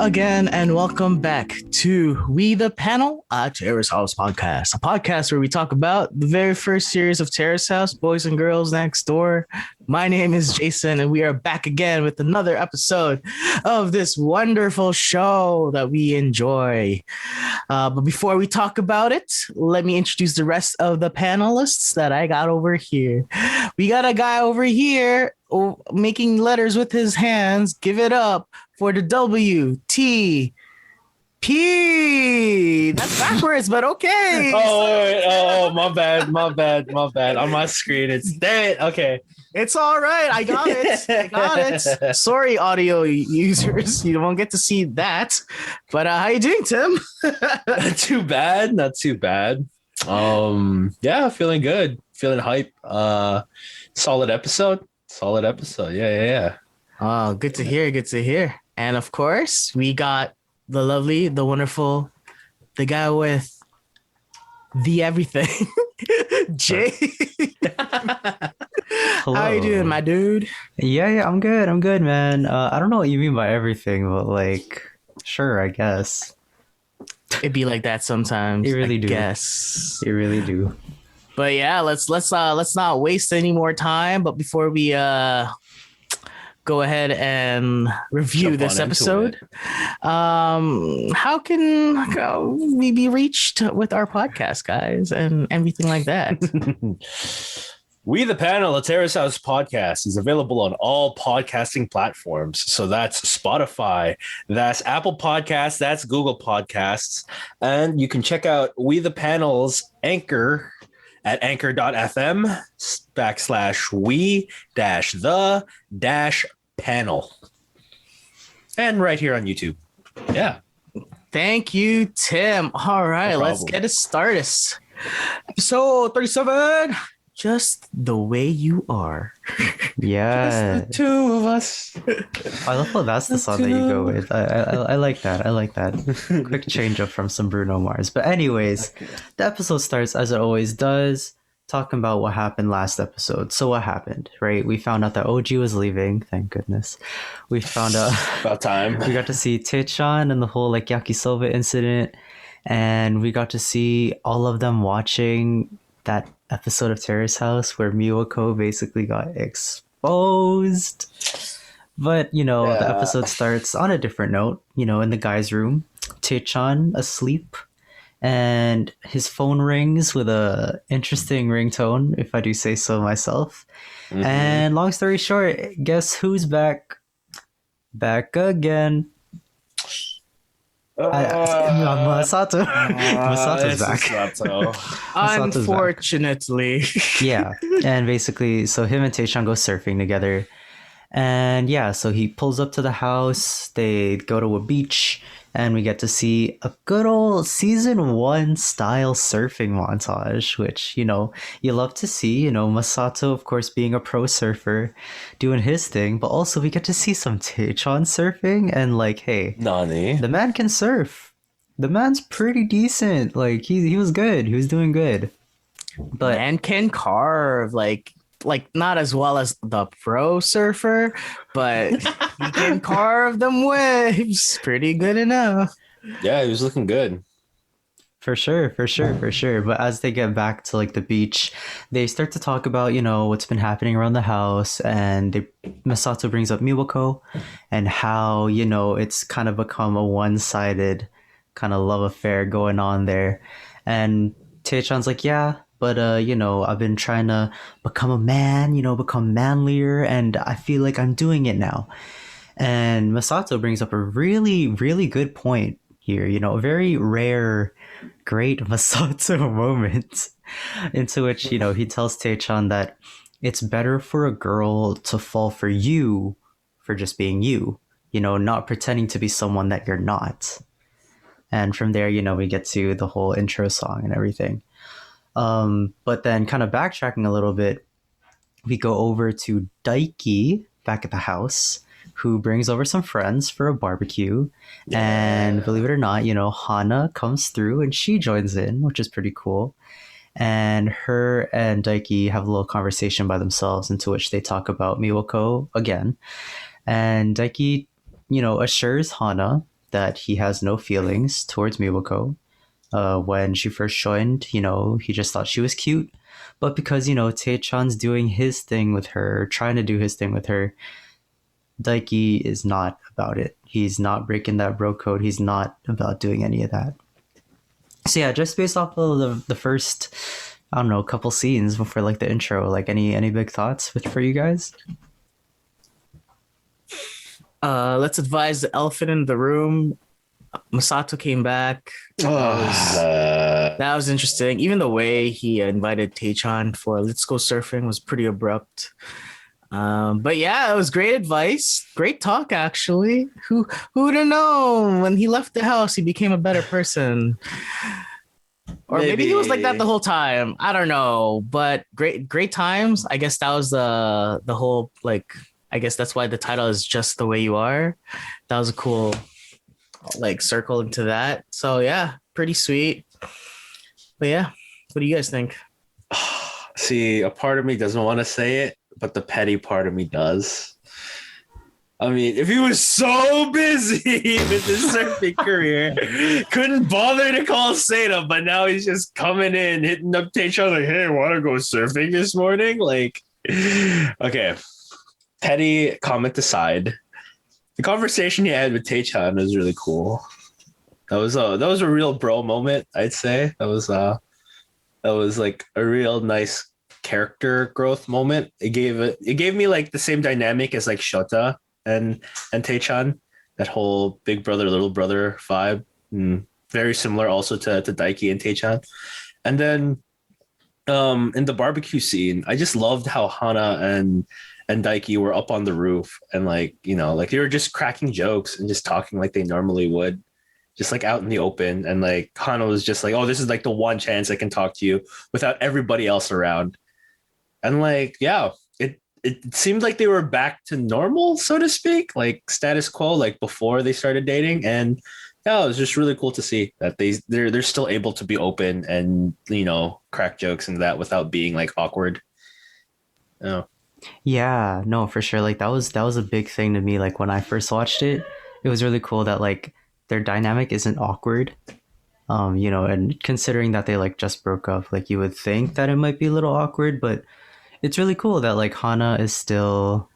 again, and welcome back to We the Panel, a Terrace House Podcast, a podcast where we talk about the very first series of Terrace House, Boys and Girls Next Door. My name is Jason, and we are back again with another episode of this wonderful show that we enjoy. But before we talk about it, let me introduce the rest of the panelists that I got over here. We got a guy over here making letters with his hands. Give it up for the WTP. That's backwards, but okay. My bad. On my screen, it's dead. Okay. It's all right. I got it. Sorry, audio users. You won't get to see that. But how you doing, Tim? Not too bad. Yeah, feeling good. Feeling hype. Solid episode. Yeah. Oh, good to hear. And of course, we got the lovely, the wonderful, the guy with the everything, Jay. Hello. How you doing, my dude? Yeah, I'm good, man. I don't know what you mean by everything, but like, sure, I guess. It'd be like that sometimes. It really do. Guess. It really do. But yeah, let's not waste any more time. But before we go ahead and review this episode, how can we be reached with our podcast, guys, and everything like that? We the Panel, a Terrace House Podcast, is available on all podcasting platforms. So that's Spotify, that's Apple Podcasts, that's Google Podcasts. And you can check out We the Panel's Anchor at anchor.fm/we-the-panel. And right here on YouTube. Yeah. Thank you, Tim. All right, No let's problem. get it started. Episode 37. Just the way you are. Yeah. Just the two of us. I love how that's the song that you go with. I like that. Quick change up from some Bruno Mars. But anyways, the episode starts as it always does, talking about what happened last episode. So what happened, right? We found out that OG was leaving. Thank goodness. We found out About time. we got to see Tecchan and the whole like yakisoba incident, and we got to see all of them watching that episode of Terrace House where Miwako basically got exposed. But the episode starts on a different note, in the guy's room, Taichan asleep, and his phone rings with a interesting ringtone, if I do say so myself. Mm-hmm. And long story short, guess who's back again? Masato. Masato's back. Masato. Unfortunately. Yeah, and basically, so him and Taichan go surfing together, and yeah, so he pulls up to the house. They go to a beach, and we get to see a good old season 1 style surfing montage, which you love to see. Masato, of course, being a pro surfer, doing his thing, but also we get to see some Tecchan surfing, and like, hey, Nani? the man can surf. The man's pretty decent. Like he was good. He was doing good. But And can carve like not as well as the pro surfer, but he can carve them waves pretty good enough. Yeah, he was looking good. For sure. But as they get back to like the beach, they start to talk about, what's been happening around the house, and Masato brings up Miwako and how, it's kind of become a one-sided kind of love affair going on there. And Taichan's like, yeah, but I've been trying to become a man, become manlier, and I feel like I'm doing it now. And Masato brings up a really, really good point here, a very rare, great Masato moment into which, he tells Taichan that it's better for a girl to fall for you for just being you, not pretending to be someone that you're not. And from there, we get to the whole intro song and everything. But then kind of backtracking a little bit, we go over to Daiki back at the house, who brings over some friends for a barbecue. Yeah. And believe it or not, Hana comes through and she joins in, which is pretty cool. And her and Daiki have a little conversation by themselves, into which they talk about Miwoko again. And Daiki, assures Hana that he has no feelings towards Miwako. When she first joined, he just thought she was cute. But because, Taichan's doing his thing with her, trying to do his thing with her, Daiki is not about it. He's not breaking that bro code. He's not about doing any of that. So yeah, just based off of the first, I don't know, couple scenes before like the intro, like any big thoughts for you guys? Let's advise the elephant in the room. Masato came back. That was interesting. Even the way he invited Tecchan for Let's Go Surfing was pretty abrupt. But yeah, it was great advice. Great talk, actually. Who would have known when he left the house, he became a better person? Or maybe he was like that the whole time. I don't know. But great times. I guess that was the whole, like, I guess that's why the title is Just the Way You Are. That was a cool, like, circle into that. So yeah, pretty sweet. But yeah, what do you guys think? See, a part of me doesn't want to say it, but the petty part of me does. I mean, if he was so busy with his surfing career, couldn't bother to call Sato, but now he's just coming in, hitting up Taichan like, hey, want to go surfing this morning? Like, okay. Petty comment aside, the conversation he had with Taichan was really cool. That was a real bro moment, I'd say. That was like a real nice character growth moment. It gave me like the same dynamic as like Shota and Taichan, that whole big brother little brother vibe. Very similar also to Daiki and Taichan. And then in the barbecue scene, I just loved how Hana and Daiki were up on the roof and like they were just cracking jokes and just talking like they normally would, just like out in the open. And like Hana was just like, oh, this is like the one chance I can talk to you without everybody else around. And like, yeah, it seemed like they were back to normal, so to speak, like status quo, like before they started dating. And yeah, it was just really cool to see that they're still able to be open and, crack jokes and that without being like awkward. Yeah, no, for sure. Like that was a big thing to me. Like when I first watched it, it was really cool that like their dynamic isn't awkward. And considering that they like just broke up, like you would think that it might be a little awkward, but it's really cool that like Hana is still,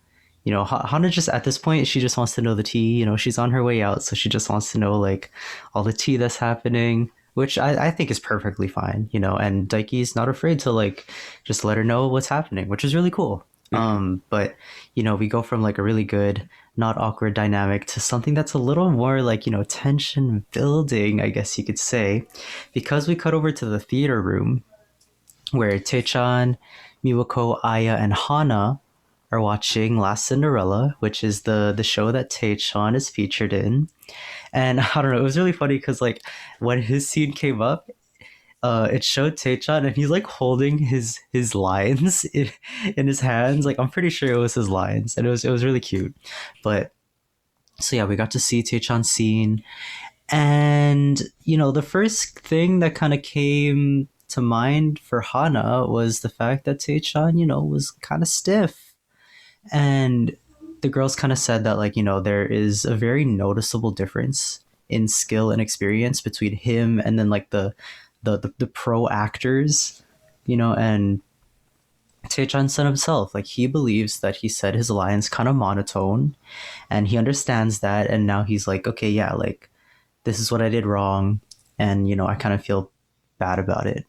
Hana just at this point, she just wants to know the tea. She's on her way out, so she just wants to know like all the tea that's happening, which I think is perfectly fine, and Daiki's not afraid to like just let her know what's happening, which is really cool. But we go from like a really good, not awkward dynamic to something that's a little more like, tension building, I guess you could say, because we cut over to the theater room where Tecchan, Miwako, Aya, and Hana are watching Last Cinderella, which is the show that Taichan is featured in. And I don't know, it was really funny because like when his scene came up, it showed Taichan and he's like holding his lines in his hands. Like I'm pretty sure it was his lines, and it was really cute. But so yeah, we got to see Taichan's scene, and the first thing that kind of came to mind for Hana was the fact that Taichan, was kind of stiff, and the girls kind of said that like there is a very noticeable difference in skill and experience between him and then like the pro actors, and Taichan said himself, like he believes that he said his lines kind of monotone and he understands that. And now he's like, okay, yeah, like this is what I did wrong. And, I kind of feel bad about it.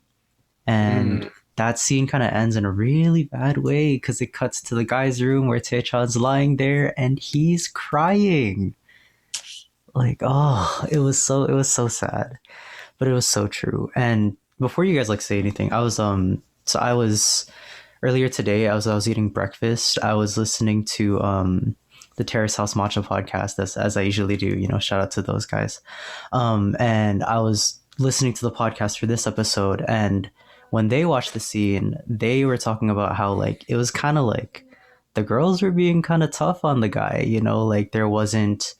And that scene kind of ends in a really bad way because it cuts to the guy's room where Taichan's lying there and he's crying. Like, oh, it was so sad. But it was so true. And before you guys like say anything, I was earlier today, I was eating breakfast. I was listening to the Terrace House Matcha podcast, as I usually do, shout out to those guys. And I was listening to the podcast for this episode, and when they watched the scene, they were talking about how like it was kind of like the girls were being kind of tough on the guy, like there wasn't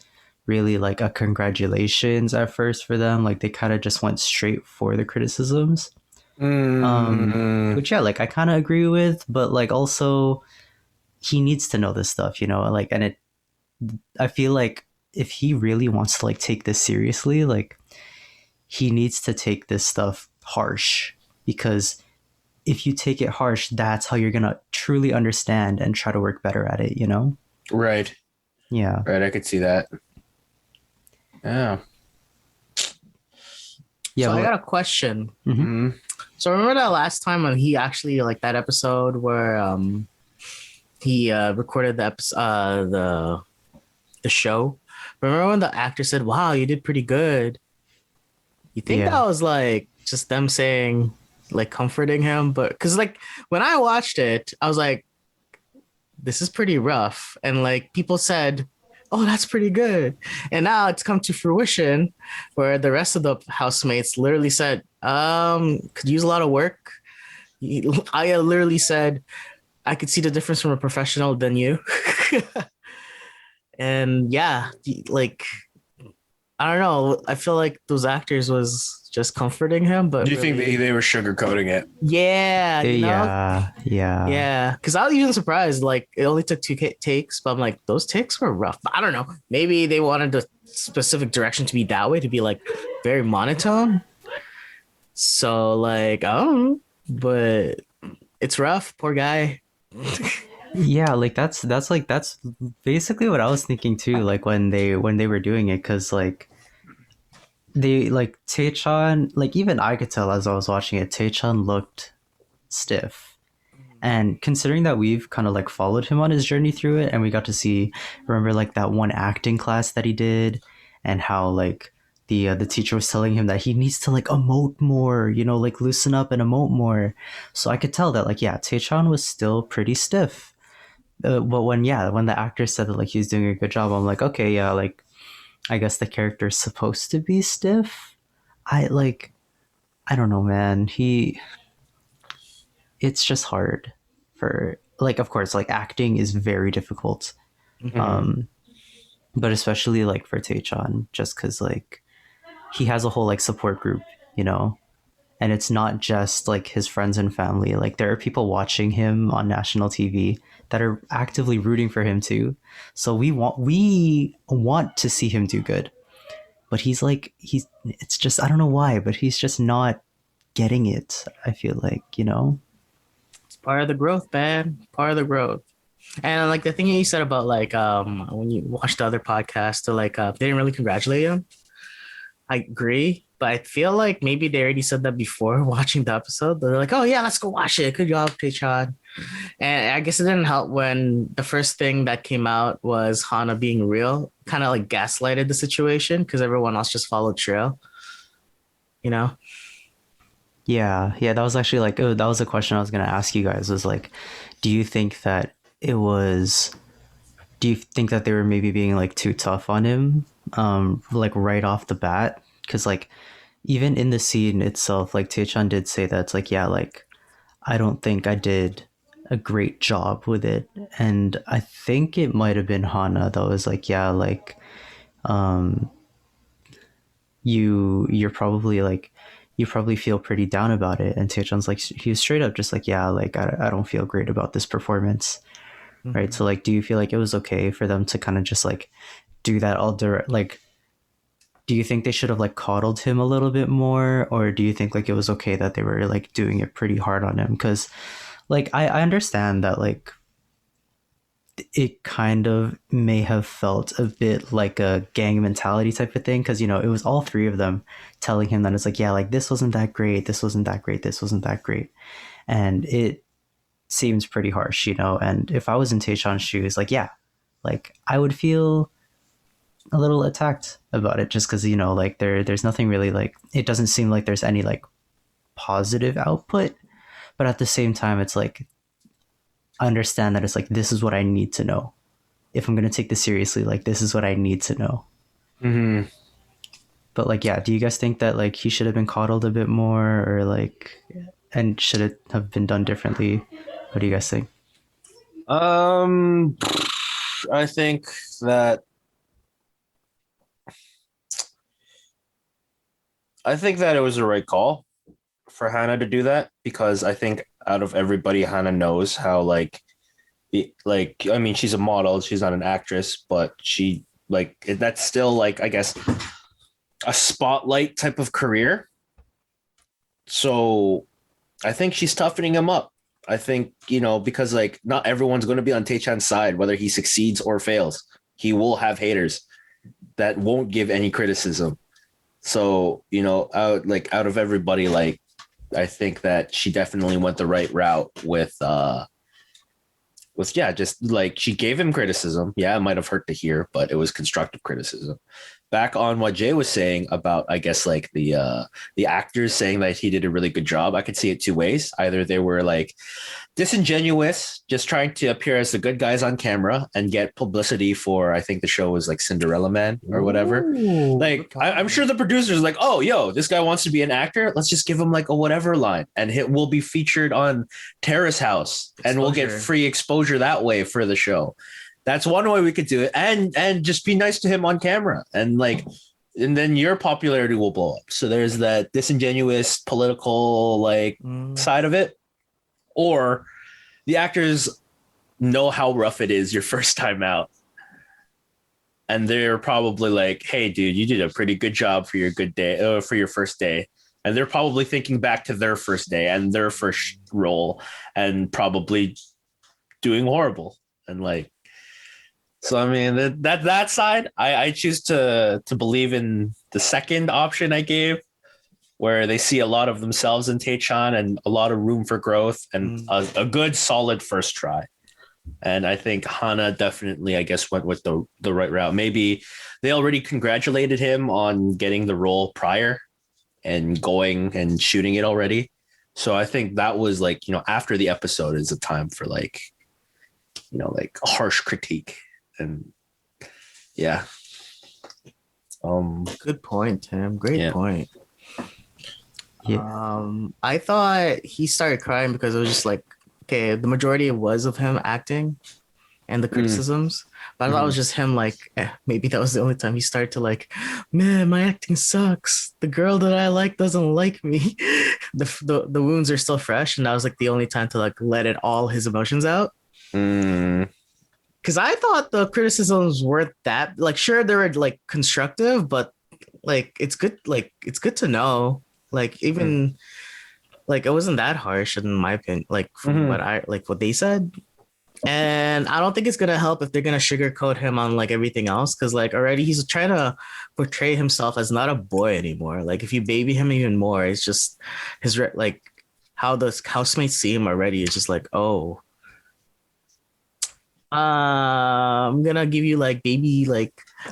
really like a congratulations at first for them. Like they kind of just went straight for the criticisms, which yeah, like I kind of agree with, but like also he needs to know this stuff, like, and I feel like if he really wants to like take this seriously, like he needs to take this stuff harsh, because if you take it harsh, that's how you're gonna truly understand and try to work better at it, you know? Right. Yeah. Right. I could see that. Yeah. Yeah. So I Well, got a question. mhm. Mm-hmm. So remember that last time when he actually like that episode where he recorded the the show. Remember when the actor said, "Wow, you did pretty good." You think Yeah. that was like just them saying, like comforting him? But because like when I watched it, I was like, "This is pretty rough," and like people said, "Oh, that's pretty good," and now it's come to fruition, where the rest of the housemates literally said, could use a lot of work." I literally said, "I could see the difference from a professional than you." And yeah, like I don't know. I feel like those actors was just comforting him, but Do you think really, they were sugarcoating it? yeah, you know, Yeah. yeah. Because I was even surprised. Like it only took two takes, but I'm like, those takes were rough. But I don't know. Maybe they wanted the specific direction to be that way, to be like very monotone. So like, I don't know, but it's rough. Poor guy. Yeah, like that's basically what I was thinking too, like when they were doing it, because like they like Taichan, like even I could tell as I was watching it, Taichan looked stiff. And considering that we've kind of like followed him on his journey through it, and we got to see, remember like that one acting class that he did, and how like the teacher was telling him that he needs to like emote more, you know, like loosen up and emote more. So I could tell that like yeah, Taichan was still pretty stiff. But when the actor said that like he's doing a good job, I'm like, okay, yeah, like I guess the character is supposed to be stiff. I like I don't know, man. It's just hard for like, of course, like acting is very difficult, um but especially like for Taichan, just because like he has a whole like support group, you know, and it's not just like his friends and family. Like there are people watching him on national TV that are actively rooting for him too. So we want to see him do good, but he's it's just I don't know why, but he's just not getting it. I feel like, you know. It's part of the growth, man. Part of the growth. And like the thing you said about like when you watch the other podcast, to like they didn't really congratulate him. I agree, but I feel like maybe they already said that before watching the episode. They're like, "Oh yeah, let's go watch it. Good job, Tecchan." And I guess it didn't help when the first thing that came out was Hana being real, kind of like gaslighted the situation because everyone else just followed trail. You know? Yeah, that was actually like, oh, that was a question I was gonna ask you guys. Was like, do you think that it was? Do you think that they were maybe being like too tough on him, like right off the bat? Because like, even in the scene itself, like Taichan did say that it's like, yeah, like I don't think I did a great job with it, and I think it might have been Hana that was like, yeah, like, um, you're probably like you probably feel pretty down about it, and Taechan's like he was straight up just like, yeah, like I don't feel great about this performance, right? So like, do you feel like it was okay for them to kind of just like do that all direct? Like, do you think they should have like coddled him a little bit more, or do you think like it was okay that they were like doing it pretty hard on him? Because like I understand that like it kind of may have felt a bit like a gang mentality type of thing, because you know it was all three of them telling him that it's like, yeah, like this wasn't that great, this wasn't that great, this wasn't that great, and it seems pretty harsh, you know. And if I was in Taechan's shoes, like yeah, like I would feel a little attacked about it, just because you know like there's nothing really, like it doesn't seem like there's any like positive output, but at the same time it's like I understand that it's like this is what I need to know if I'm gonna take this seriously. Like this is what I need to know. Mm-hmm. But like, yeah, do you guys think that like he should have been coddled a bit more, or like, and should it have been done differently? What do you guys think? I think that it was the right call for Hannah to do that, because I think out of everybody, Hannah knows how like I mean, she's a model, she's not an actress, but she like that's still like, I guess, a spotlight type of career. So I think she's toughening him up. I think, because like not everyone's going to be on Taichan's side, whether he succeeds or fails. He will have haters that won't give any criticism. So, out of everybody, like, I think that she definitely went the right route with just like she gave him criticism. Yeah, it might have hurt to hear, but it was constructive criticism. Back on what Jay was saying about, I guess, like the actors saying that he did a really good job. I could see it two ways. Either they were like disingenuous, just trying to appear as the good guys on camera and get publicity for, I think the show was like Cinderella Man or whatever. Ooh, Like, I'm sure the producers are like, oh, yo, this guy wants to be an actor. Let's just give him like a whatever line, and it will be featured on Terrace House, and we'll get free exposure that way for the show. That's one way we could do it, and just be nice to him on camera, and then your popularity will blow up. So there's that disingenuous political side of it, or the actors know how rough it is your first time out, and they're probably like, "Hey, dude, you did a pretty good job for your good day, for your first day." And they're probably thinking back to their first day and their first role, and probably doing horrible. And so I mean that side, I choose to believe in the second option I gave, where they see a lot of themselves in Tecchan and a lot of room for growth and a good solid first try. And I think Hana definitely, I guess, went with the right route. Maybe they already congratulated him on getting the role prior and going and shooting it already. So I think that was after the episode is a time for harsh critique. And yeah. Good point, Tim. Great point. Yeah. I thought he started crying because it was just like, okay, the majority was of him acting and the criticisms. But I thought it was just him maybe that was the only time he started to man, my acting sucks. The girl that I like doesn't like me. The wounds are still fresh, and that was the only time to let it all his emotions out. Because I thought the criticisms weren't that sure they were constructive, but it's good to know even it wasn't that harsh in my opinion from what they said. And I don't think it's gonna help if they're gonna sugarcoat him on everything else, because already he's trying to portray himself as not a boy anymore. If you baby him even more, it's just his how the housemates see him already is just oh, I'm gonna give you baby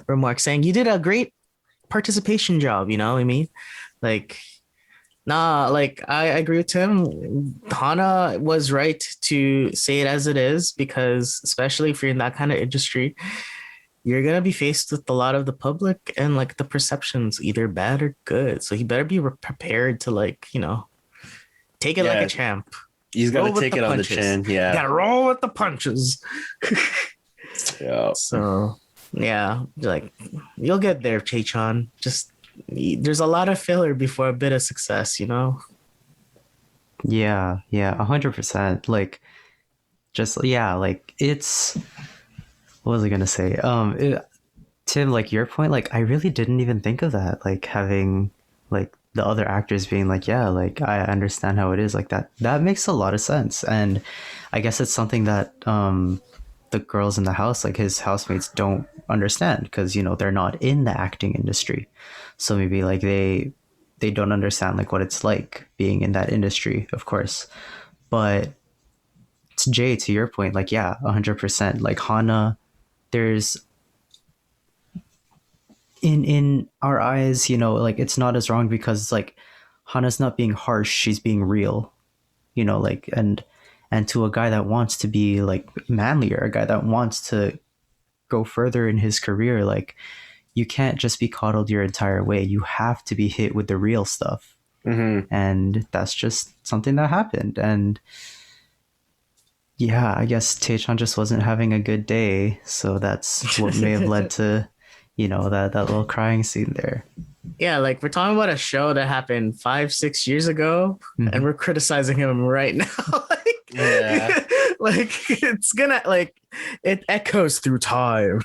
remarks saying you did a great participation job, you know what I mean? Nah, I agree with Tim. Hana was right to say it as it is, because especially if you're in that kind of industry, you're gonna be faced with a lot of the public and the perceptions, either bad or good. So he better be prepared to take it like a champ. He's got to take it on the chin. Yeah, gotta roll with the punches. Yeah. So yeah, you'll get there, Taichan. Just there's a lot of filler before a bit of success, Yeah, 100%. It's what was I gonna say? Tim, your point, I really didn't even think of that. Having the other actors being I understand how it is that makes a lot of sense. And I guess it's something that the girls in the house, his housemates, don't understand, because they're not in the acting industry. So maybe they don't understand what it's like being in that industry, of course. But Jay, to your point, 100%, Hana, there's in our eyes, it's not as wrong, because Hana's not being harsh, she's being real, and to a guy that wants to be manlier, a guy that wants to go further in his career, you can't just be coddled your entire way. You have to be hit with the real stuff. And that's just something that happened. And yeah, I guess Taichan just wasn't having a good day, so that's what may have led to that little crying scene there. Yeah, like we're talking about a show that happened 5-6 years ago, and we're criticizing him right now. Yeah. Like it's gonna like it echoes through time.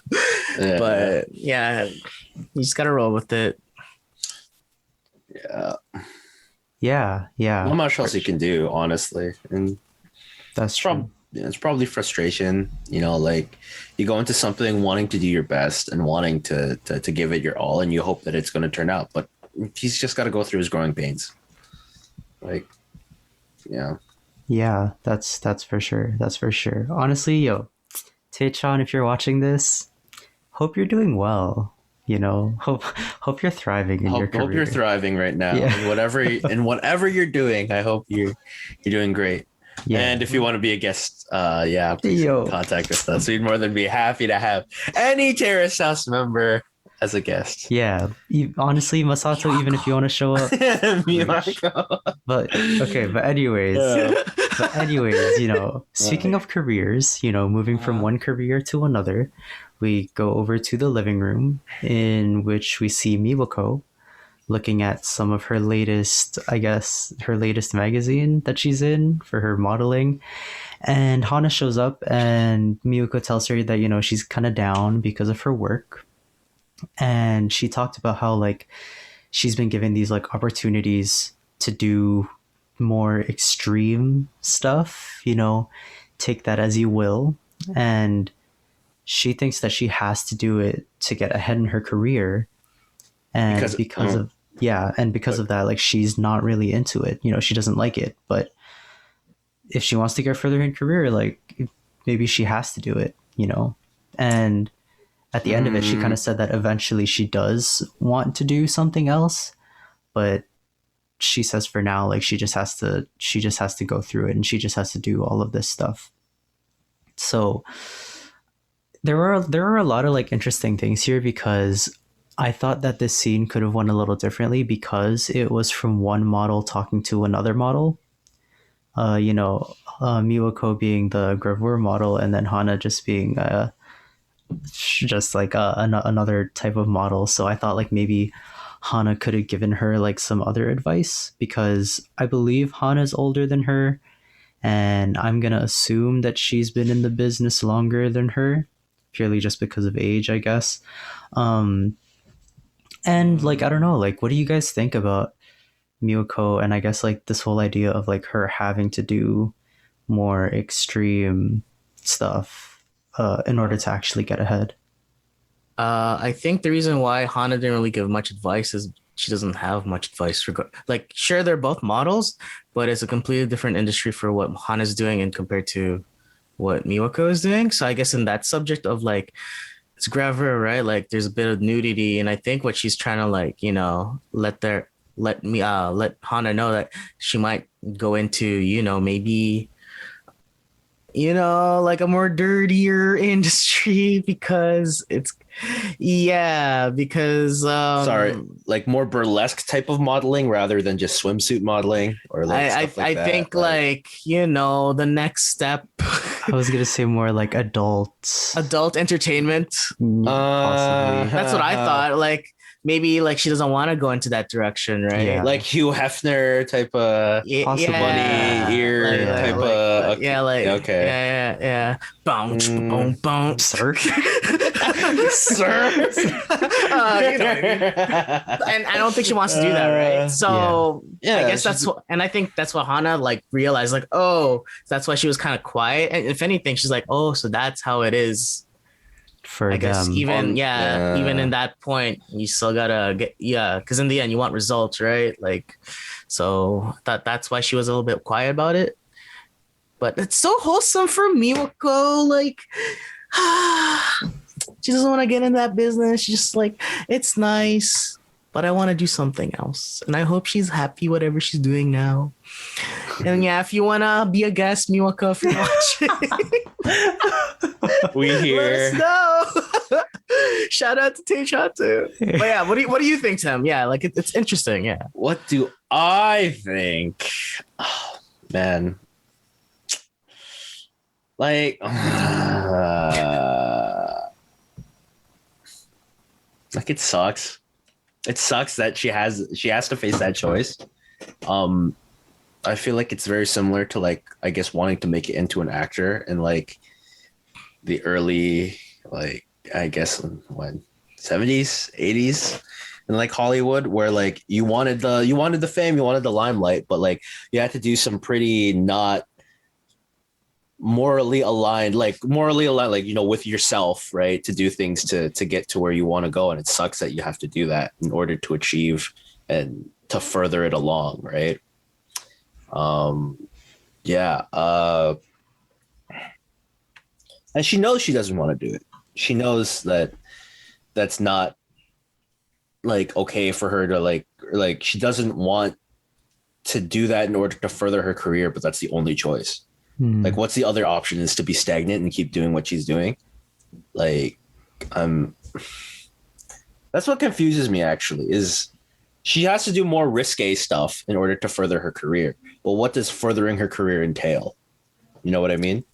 Yeah. But yeah, you just gotta roll with it. Yeah. Yeah. Not much else you can do, honestly. And That's true. it's probably frustration. Like you go into something wanting to do your best and wanting to give it your all, and you hope that it's going to turn out. But he's just got to go through his growing pains. Like, yeah. Yeah, that's for sure. That's for sure. Honestly, Taichan, if you're watching this, hope you're doing well. Hope you're thriving in your career. Hope you're thriving right now. Yeah. Whatever you're doing, I hope you're doing great. Yeah. And if you want to be a guest, please contact us. We'd more than be happy to have any Terrace House member as a guest. Yeah, honestly, Masato, Miwako. Even if you want to show up. Miwako. But anyways, speaking of careers, moving from one career to another, we go over to the living room in which we see Miwako looking at some of her latest magazine that she's in for her modeling. And Hana shows up and Miwako tells her that, she's kind of down because of her work. And she talked about how like she's been given these like opportunities to do more extreme stuff, take that as you will. And she thinks that she has to do it to get ahead in her career. And because of that, like she's not really into it. She doesn't like it. But if she wants to get further in career, like maybe she has to do it, And at the end of it, she kind of said that eventually she does want to do something else, but she says for now, like she just has to go through it, and she just has to do all of this stuff. So there are a lot of like interesting things here, because I thought that this scene could have went a little differently, because it was from one model talking to another model. Miwako being the gravure model, and then Hana just being another type of model. So I thought like maybe Hana could have given her like some other advice, because I believe Hana's older than her, and I'm gonna assume that she's been in the business longer than her, purely just because of age, I guess. And like I don't know, like what do you guys think about Miwako, and I guess like this whole idea of like her having to do more extreme stuff in order to actually get ahead? I think the reason why Hana didn't really give much advice is she doesn't have much advice. Like, sure, they're both models, but it's a completely different industry for what Hana's doing and compared to what Miwako is doing. So I guess in that subject of like, it's gravure, right? Like there's a bit of nudity, and I think what she's trying to like, let Hana know that she might go into, maybe like a more dirtier industry, because sorry, like more burlesque type of modeling rather than just swimsuit modeling, or like I think the next step. I was gonna say more like adult entertainment. Possibly. That's what I thought. Like maybe like she doesn't want to go into that direction, right? Yeah. Like Hugh Hefner type of bunny ear type of. Okay. Yeah. Bounce, boom, bounce, sir. Sir. And I don't think she wants to do that, right? So I guess that's what, and I think that's what Hana like realized, like, oh, that's why she was kind of quiet. And if anything, she's like, oh, so that's how it is. For I guess them. even in that point, you still gotta get because in the end you want results, right? Like, so that's why she was a little bit quiet about it. But it's so wholesome for Miwako, like she doesn't want to get in that business. She's just like, it's nice, but I want to do something else, and I hope she's happy whatever she's doing now. And yeah, if you wanna be a guest, Miwako, if you're watching, we here. Let us know. Shout out to Taichan too. But yeah, what do you think, Tim? Yeah, like it's interesting. Yeah. What do I think? Oh, man. Like Like it sucks. It sucks that she has to face that choice. I feel like it's very similar to like I guess wanting to make it into an actor in like the early like I guess when 70s, 80s in like Hollywood where like you wanted the fame, you wanted the limelight, but like you had to do some pretty not morally aligned, like you know, with yourself, right, to do things to get to where you want to go, and it sucks that you have to do that in order to achieve and to further it along, right? Yeah. And she knows she doesn't want to do it. She knows that that's not like okay for her to like she doesn't want to do that in order to further her career, but that's the only choice. Like what's the other option is to be stagnant and keep doing what she's doing. Like that's what confuses me actually is she has to do more risque stuff in order to further her career. Well, what does furthering her career entail? You know what I mean?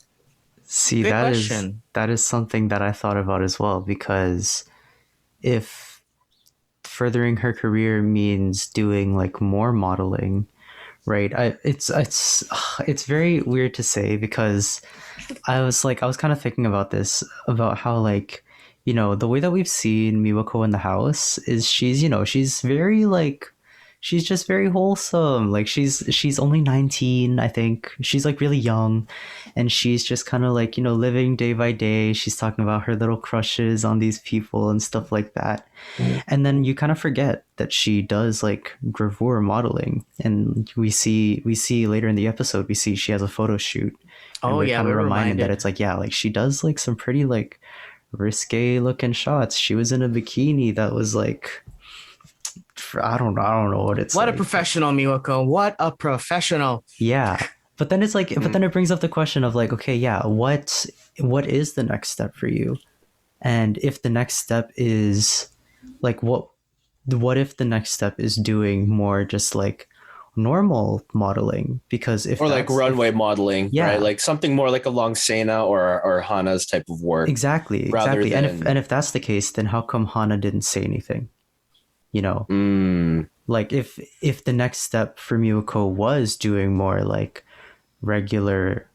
See, Good question. that is something that I thought about as well, because if furthering her career means doing like more modeling, right? It's very weird to say, because I was kind of thinking about this, about how like, you know, the way that we've seen Miwako in the house is she's very like, she's just very wholesome. Like she's only 19, I think. She's like really young, and she's just kind of like, you know, living day by day. She's talking about her little crushes on these people and stuff like that. And then you kind of forget that she does like gravure modeling, and we see later in the episode, we see she has a photo shoot. And Oh we're yeah, kind of we're reminded reminded that it's like, yeah, like she does like some pretty like risque looking shots. She was in a bikini that was like, I don't know what it's What like. a professional, Miwako. What a professional. Yeah. But then it's like, but then it brings up the question of like, okay, yeah, what is the next step for you? And if the next step is like, what if the next step is doing more just like normal modeling? Because if Or like runway modeling, Yeah. right? Like something more like along Sena or Hana's type of work. exactly. rather And than- if that's the case, then how come Hana didn't say anything? You know, like if the next step for Miwako was doing more like regular,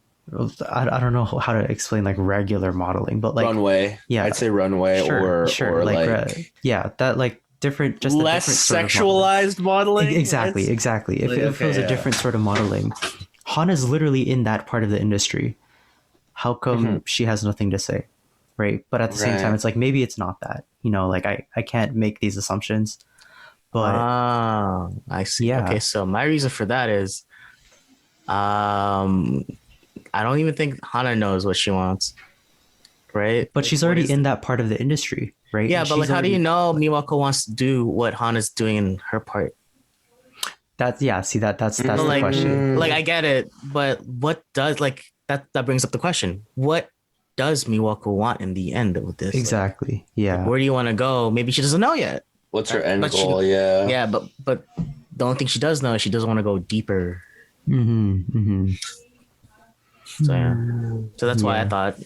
I don't know how to explain like regular modeling, but like runway. yeah. I'd say runway or like yeah, that like different, just less a different sort of modeling. sexualized modeling. Exactly. If like, it was a yeah. different sort of modeling, Hana's literally in that part of the industry. How come she has nothing to say? Right. But at the same time, Right. it's like, maybe it's not that, you know, like I can't make these assumptions, but I see. Yeah. Okay, so my reason for that is I don't even think Hana knows what she wants. Right? but she's already in that part of the industry, right? Yeah, And but like she's how do you already- know Miwako wants to do what Hana's doing in her part? That's that's But the like, question. like I get it, but what does like that brings up the question. What does Miwako want in the end with this? Exactly. Like, Yeah. where do you want to go? Maybe she doesn't know yet. What's her end But she- goal? Yeah. Yeah, but the only thing she does know is she doesn't want to go deeper. So yeah. So that's why I Yeah. thought,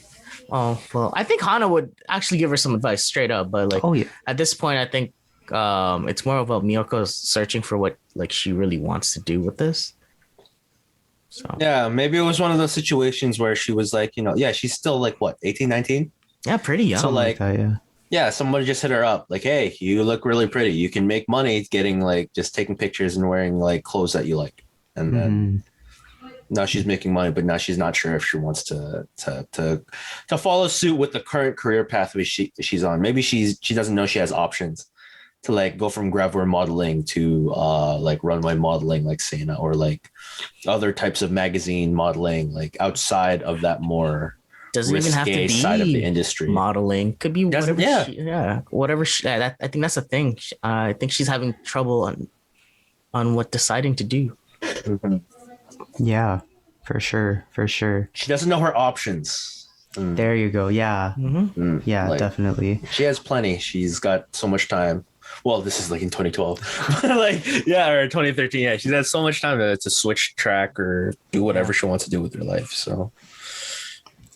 oh well, I think Hana would actually give her some advice straight up, but like Oh yeah. at this point, I think it's more about Miyoko searching for what like she really wants to do with this. So Yeah, maybe it was one of those situations where she was like, you know, yeah, she's still like what, 18, 19? yeah, pretty young. So, like- that, yeah. Yeah, somebody just hit her up like, hey, you look really pretty. You can make money getting like just taking pictures and wearing like clothes that you like. And then now she's making money, but now she's not sure if she wants to follow suit with the current career pathway she's on. Maybe she doesn't know she has options to like go from gravure modeling to like runway modeling like Sena, or like other types of magazine modeling like outside of that more doesn't even have to risque be side of the industry. modeling. Could be Doesn't- whatever. yeah. Whatever. I think that's the thing. I think she's having trouble on what deciding to do. Yeah. For sure. She doesn't know her options. There you go. Yeah. Yeah, Like, definitely. she has plenty. She's got so much time. Well, this is like in 2012, like yeah, or 2013. Yeah, she's had so much time to switch track or do whatever she wants to do with her life. So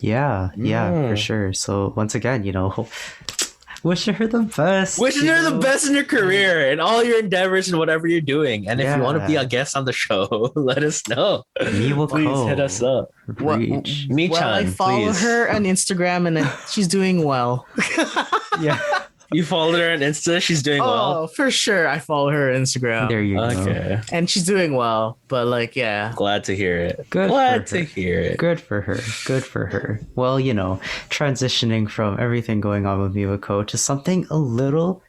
Yeah, for sure. So once again, you know, Wishing her the best. Wishing her the best in your career and all your endeavors and whatever you're doing. And if you want to be a guest on the show, let us know. Miwako. Please hit us up. Reach. Michan, I follow please. her on Instagram and she's doing well. Yeah. You followed her on Insta? She's doing well? Oh, for sure. I follow her on Instagram. There you go. Okay. And she's doing well. But like, yeah. Glad to hear it. Glad to hear it. Good for her. Good for her. Well, transitioning from everything going on with Miwako to something a little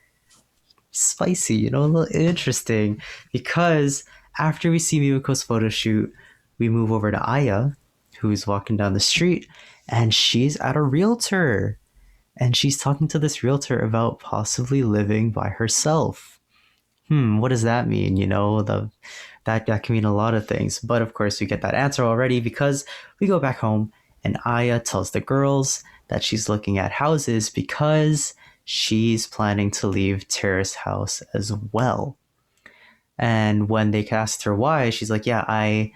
spicy, a little interesting. Because after we see Miwako's photo shoot, we move over to Aya, who's walking down the street, and she's at a realtor. And she's talking to this realtor about possibly living by herself. What does that mean? That can mean a lot of things. But of course, we get that answer already because we go back home and Aya tells the girls that she's looking at houses because she's planning to leave Terrace House as well. And when they asked her why, she's like, yeah, I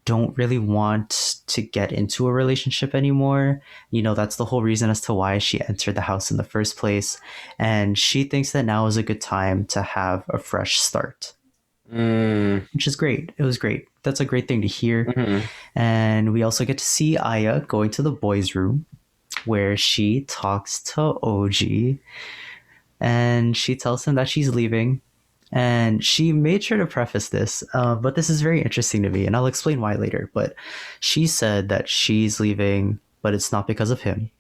don't really want to get into a relationship anymore. That's the whole reason as to why she entered the house in the first place. And she thinks that now is a good time to have a fresh start. Which is great. It was great. That's a great thing to hear. Mm-hmm. And we also get to see Aya going to the boys' room where she talks to OG. And she tells him that she's leaving. And she made sure to preface this, but this is very interesting to me, and I'll explain why later. But she said that she's leaving, but it's not because of him.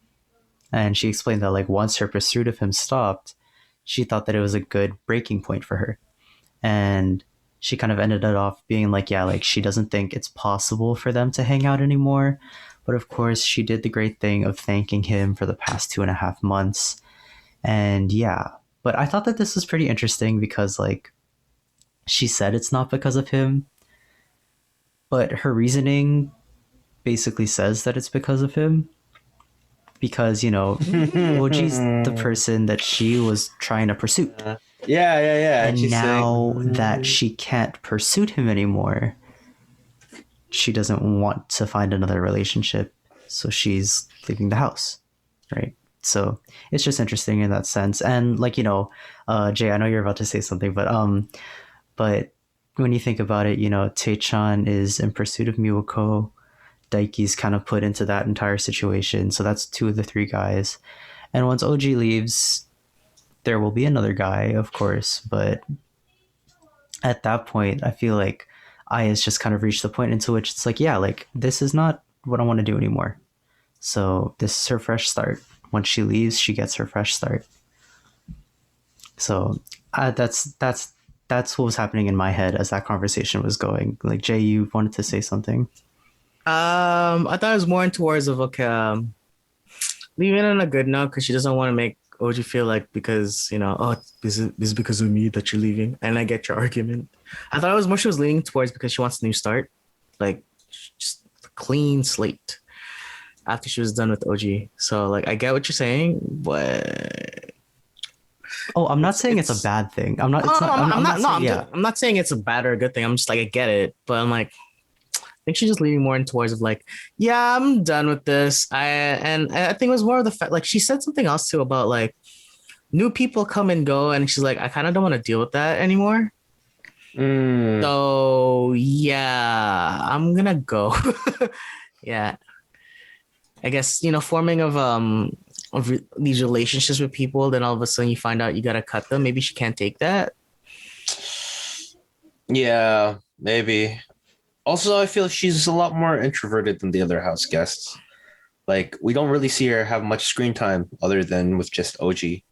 And she explained that, like, once her pursuit of him stopped, she thought that it was a good breaking point for her. And she kind of ended it off being like, yeah, like, she doesn't think it's possible for them to hang out anymore. But of course, she did the great thing of thanking him for the past 2.5 months. And yeah. But I thought that this was pretty interesting because, like, she said it's not because of him, but her reasoning basically says that it's because of him. Because, OG's the person that she was trying to pursue. Yeah. And now that she can't pursue him anymore, she doesn't want to find another relationship. So she's leaving the house, right? So it's just interesting in that sense. And like, Jay, I know you're about to say something, but when you think about it, Taichan is in pursuit of Miwako. Daiki's kind of put into that entire situation. So that's 2 of the 3 guys. And once OG leaves, there will be another guy, of course. But at that point, I feel like Aya's just kind of reached the point into which it's like, yeah, like, this is not what I want to do anymore. So this is her fresh start. Once she leaves, she gets her fresh start. So that's what was happening in my head as that conversation was going. Like, Jay, you wanted to say something? I thought it was more towards of leaving on a good note because she doesn't want to make OG feel like because this is because of me that you're leaving. And I get your argument. I thought it was more she was leaning towards because she wants a new start, like just a clean slate. After she was done with OG. So like I get what you're saying, but I'm not saying it's a bad thing. I'm not saying it's a bad or a good thing. I'm just like I get it, but I'm like I think she's just leaning more in towards of like, yeah, I'm done with this. I think it was more of the fact like she said something else too about like new people come and go, and she's like, I kind of don't want to deal with that anymore. So yeah, I'm gonna go. Yeah. I guess, forming of these relationships with people, then all of a sudden you find out you gotta cut them. Maybe she can't take that. Yeah, maybe. Also, I feel she's a lot more introverted than the other house guests. Like, we don't really see her have much screen time other than with just OG.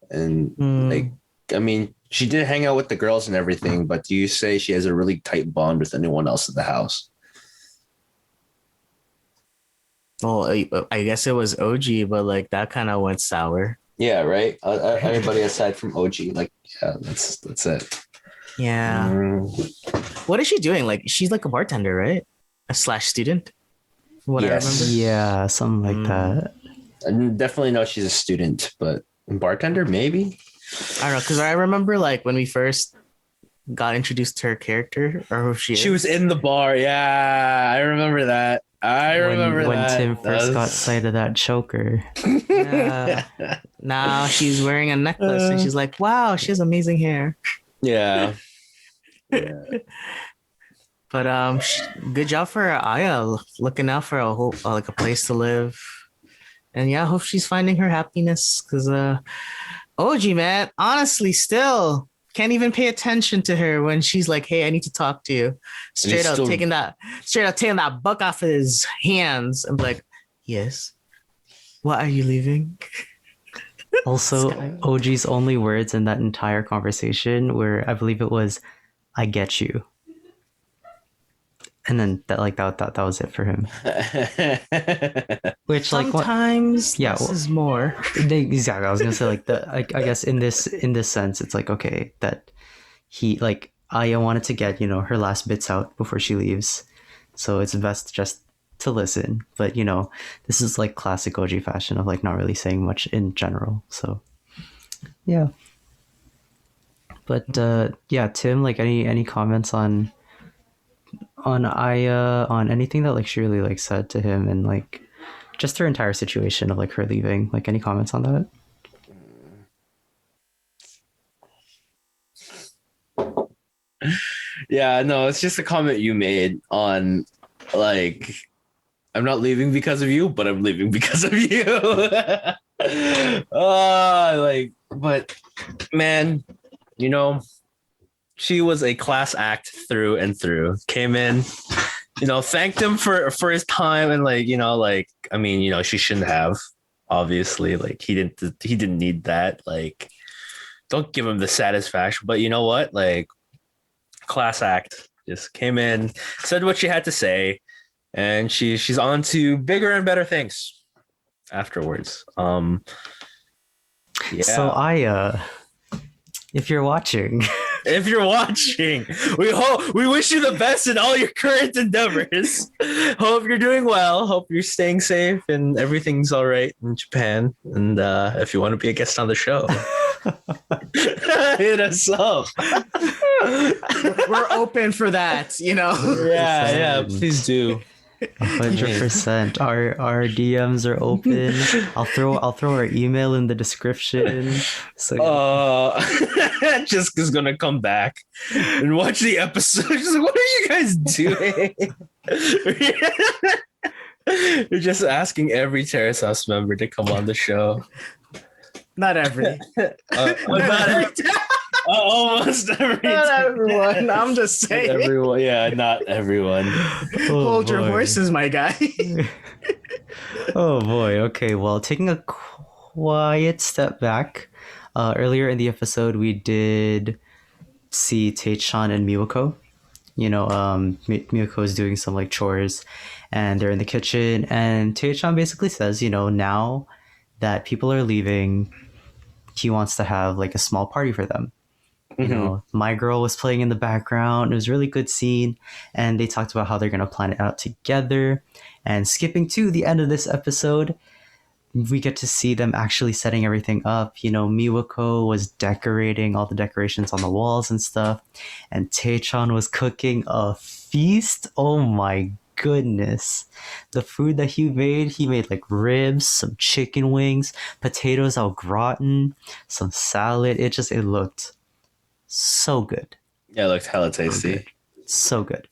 And like, I mean, she did hang out with the girls and everything, but do you say she has a really tight bond with anyone else in the house? Well, I guess it was OG, but like that kind of went sour. Yeah, right. Everybody aside from OG, like, yeah, that's it. Yeah. What is she doing? Like, she's like a bartender, right? A / student. What I remember. Yeah, something like that. I definitely know she's a student, but bartender, maybe. I don't know, because I remember like when we first got introduced to her character or who she is. She was in the bar. Yeah, I remember that. I remember when that. Tim first got sight of that choker. Yeah. Now she's wearing a necklace and she's like, wow, she has amazing hair. Yeah. But good job for Aya looking out for a whole like a place to live. And yeah, I hope she's finding her happiness because OG man, honestly, still can't even pay attention to her when she's like, "Hey, I need to talk to you." Straight up taking that book off his hands and be like, "Yes, why are you leaving?" Also, OG's only words in that entire conversation were, I believe it was, "I get you," and then that was it for him. Which sometimes yeah, less is more. Exactly. I was gonna say I guess in this sense, it's like okay that he like Aya wanted to get her last bits out before she leaves, so it's best just to listen. But this is like classic OG fashion of like not really saying much in general. So yeah. But yeah, Tim, like any comments on Aya, on anything that like she really like said to him, and like just her entire situation of like her leaving, like any comments on that? Yeah, no, it's just a comment you made on like I'm not leaving because of you, but I'm leaving because of you. But man, she was a class act through and through. Came in, thanked him for his time, and she shouldn't have. Obviously, like he didn't need that. Like, don't give him the satisfaction. But you know what? Like, class act, just came in, said what she had to say, and she's on to bigger and better things afterwards. Yeah. So Aya, if you're watching, we wish you the best in all your current endeavors. Hope you're doing well. Hope you're staying safe and everything's all right in Japan. And if you want to be a guest on the show, hit us up. We're open for that, Yeah, please do. 100%. Our DMs are open. I'll throw our email in the description. So Jessica's gonna come back and watch the episode. She's like, what are you guys doing? You're just asking every Terrace House member to come on the show. Not every. Almost every. Not everyone. I'm just saying. Not everyone. Yeah, not everyone. Hold your horses, my guy. Oh boy. Okay. Well, taking a quiet step back. Earlier in the episode, we did see Taichan and Miwako. Miwako is doing some like chores, and they're in the kitchen. And Taichan basically says, now that people are leaving, he wants to have like a small party for them. My Girl was playing in the background. It was a really good scene, and they talked about how they're going to plan it out together. And skipping to the end of this episode, we get to see them actually setting everything up. Miwako was decorating all the decorations on the walls and stuff, and Tecchan was cooking a feast. Oh my goodness. The food that he made like ribs, some chicken wings, potatoes au gratin, some salad. It looked so good. Yeah, it looked hella tasty. So good.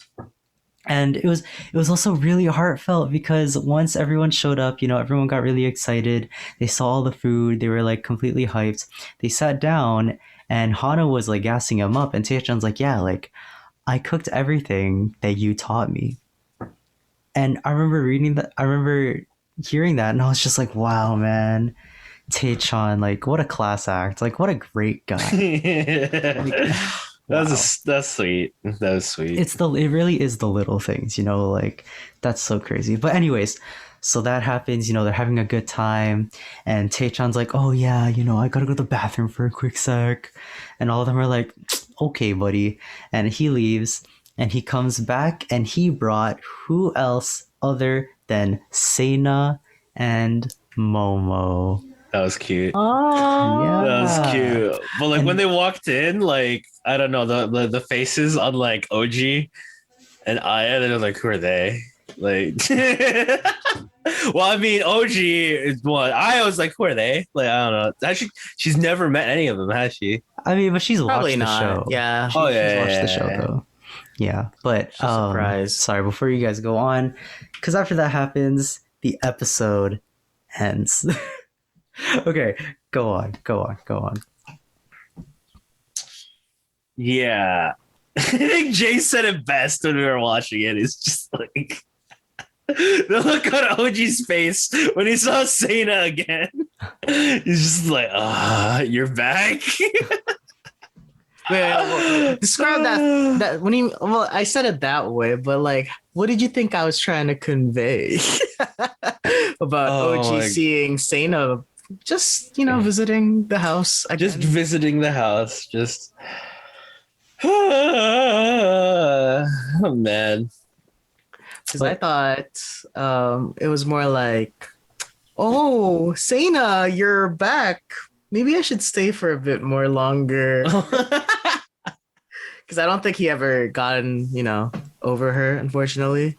And it was also really heartfelt because once everyone showed up, everyone got really excited. They saw all the food. They were like completely hyped. They sat down and Hana was like gassing him up. And Taichan's like, yeah, like I cooked everything that you taught me. And I remember hearing that and I was just like, wow, man. Taichan, like what a class act. Like what a great guy. That's sweet. That was sweet. It really is the little things, like that's so crazy. But anyways, so that happens, they're having a good time, and Taichan's like, oh yeah, I gotta go to the bathroom for a quick sec, and all of them are like, okay, buddy, and he leaves, and he comes back, and he brought who else other than Seina and Momo. That was cute. Oh, yeah. That was cute. But like when they walked in, like I don't know, the faces on like OG and Aya, they're like, who are they? Like, well, I mean, OG is one. I was like, who are they? Like, I don't know. Actually, she's never met any of them, has she? I mean, but she's Probably watched the not. show. Yeah. She's watched the show though. Yeah, but Surprised. sorry, before you guys go on, because after that happens, the episode ends. Okay, go on. Yeah. I think Jay said it best when we were watching it. It's just like the look on OG's face when he saw Sana again. He's just like, you're back. Wait, describe that when you. Well, I said it that way, but like, what did you think I was trying to convey about OG seeing Sana just visiting the house again? Just visiting the house, just oh man. Because I thought it was more like, oh, Sana, you're back. Maybe I should stay for a bit more longer. Because I don't think he ever gotten, over her, unfortunately.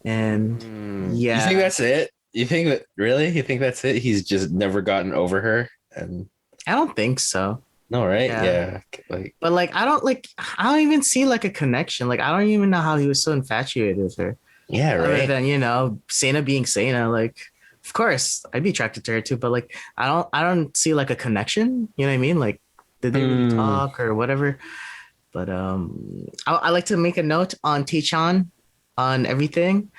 And yeah. You think that's it? You think that's it? He's just never gotten over her? And I don't think so. No, right? Yeah. But I don't even see like a connection. Like, I don't even know how he was so infatuated with her. Yeah, right. Other than, Sana being Sana, like, of course I'd be attracted to her too, but like I don't see like a connection. You know what I mean? Like, did they really talk or whatever? But I like to make a note on Tecchan on everything.